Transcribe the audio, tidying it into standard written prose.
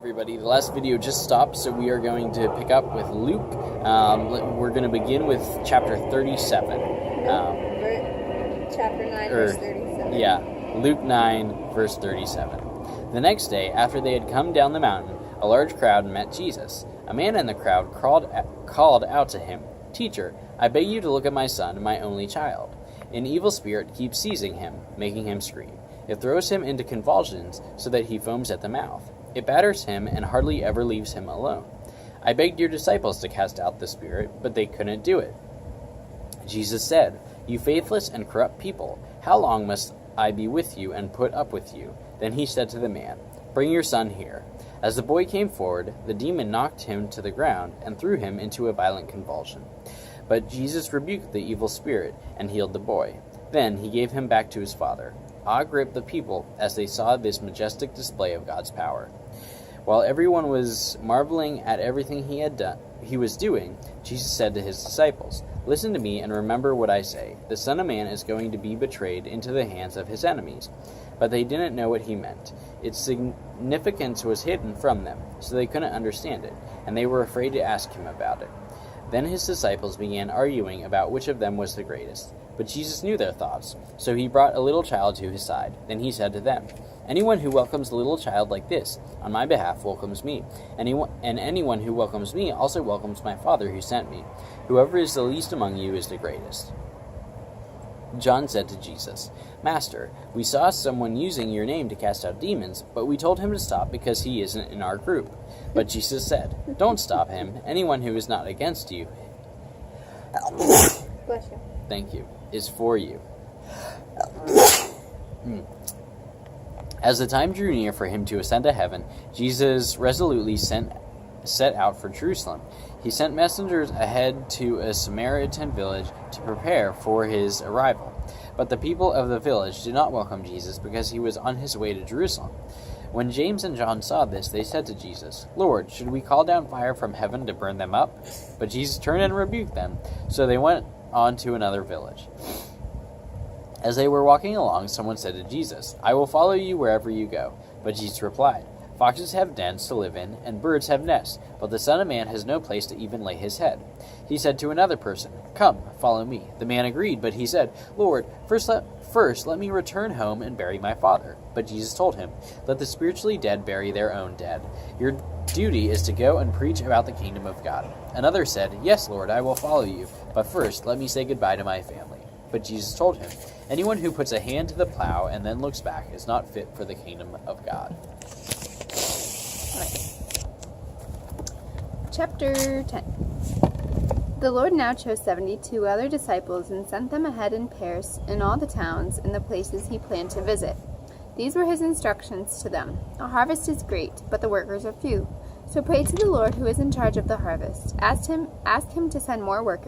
Everybody, the last video just stopped, so we are going to pick up with Luke. We're going to begin with chapter 37. Chapter 9, verse 37. Yeah, Luke 9, verse 37. The next day, after they had come down the mountain, a large crowd met Jesus. A man in the crowd called out to him, "Teacher, I beg you to look at my son, my only child. An evil spirit keeps seizing him, making him scream. It throws him into convulsions so that he foams at the mouth. It batters him and hardly ever leaves him alone. I begged your disciples to cast out the spirit, but they couldn't do it." Jesus said, "You faithless and corrupt people, how long must I be with you and put up with you?" Then he said to the man, "Bring your son here." As the boy came forward, the demon knocked him to the ground and threw him into a violent convulsion. But Jesus rebuked the evil spirit and healed the boy. Then he gave him back to his father. Awe gripped the people as they saw this majestic display of God's power. While everyone was marveling at everything he was doing, Jesus said to his disciples, "Listen to me and remember what I say. The Son of Man is going to be betrayed into the hands of his enemies." But they didn't know what he meant. Its significance was hidden from them, so they couldn't understand it, and they were afraid to ask him about it. Then his disciples began arguing about which of them was the greatest. But Jesus knew their thoughts, so he brought a little child to his side. Then he said to them, "Anyone who welcomes a little child like this on my behalf welcomes me. Anyone who welcomes me also welcomes my Father who sent me. Whoever is the least among you is the greatest." John said to Jesus, "Master, we saw someone using your name to cast out demons, but we told him to stop because he isn't in our group." But Jesus said, "Don't stop him. Anyone who is not against you, Bless you. thank you, is for you." As the time drew near for him to ascend to heaven, Jesus resolutely set out for Jerusalem. He sent messengers ahead to a Samaritan village to prepare for his arrival. But the people of the village did not welcome Jesus because he was on his way to Jerusalem. When James and John saw this, they said to Jesus, "Lord, should we call down fire from heaven to burn them up?" But Jesus turned and rebuked them, so they went on to another village. As they were walking along, someone said to Jesus, "I will follow you wherever you go." But Jesus replied, "Foxes have dens to live in, and birds have nests, but the Son of Man has no place to even lay his head." He said to another person, "Come, follow me." The man agreed, but he said, "Lord, first let me return home and bury my father." But Jesus told him, "Let the spiritually dead bury their own dead. Your duty is to go and preach about the kingdom of God." Another said, "Yes, Lord, I will follow you, but first let me say goodbye to my family." But Jesus told him, "Anyone who puts a hand to the plow and then looks back is not fit for the kingdom of God." Chapter 10. The Lord now chose 72 other disciples and sent them ahead in pairs in all the towns and the places he planned to visit. These were his instructions to them. "A harvest is great, but the workers are few. So pray to the Lord who is in charge of the harvest. Ask him to send more workers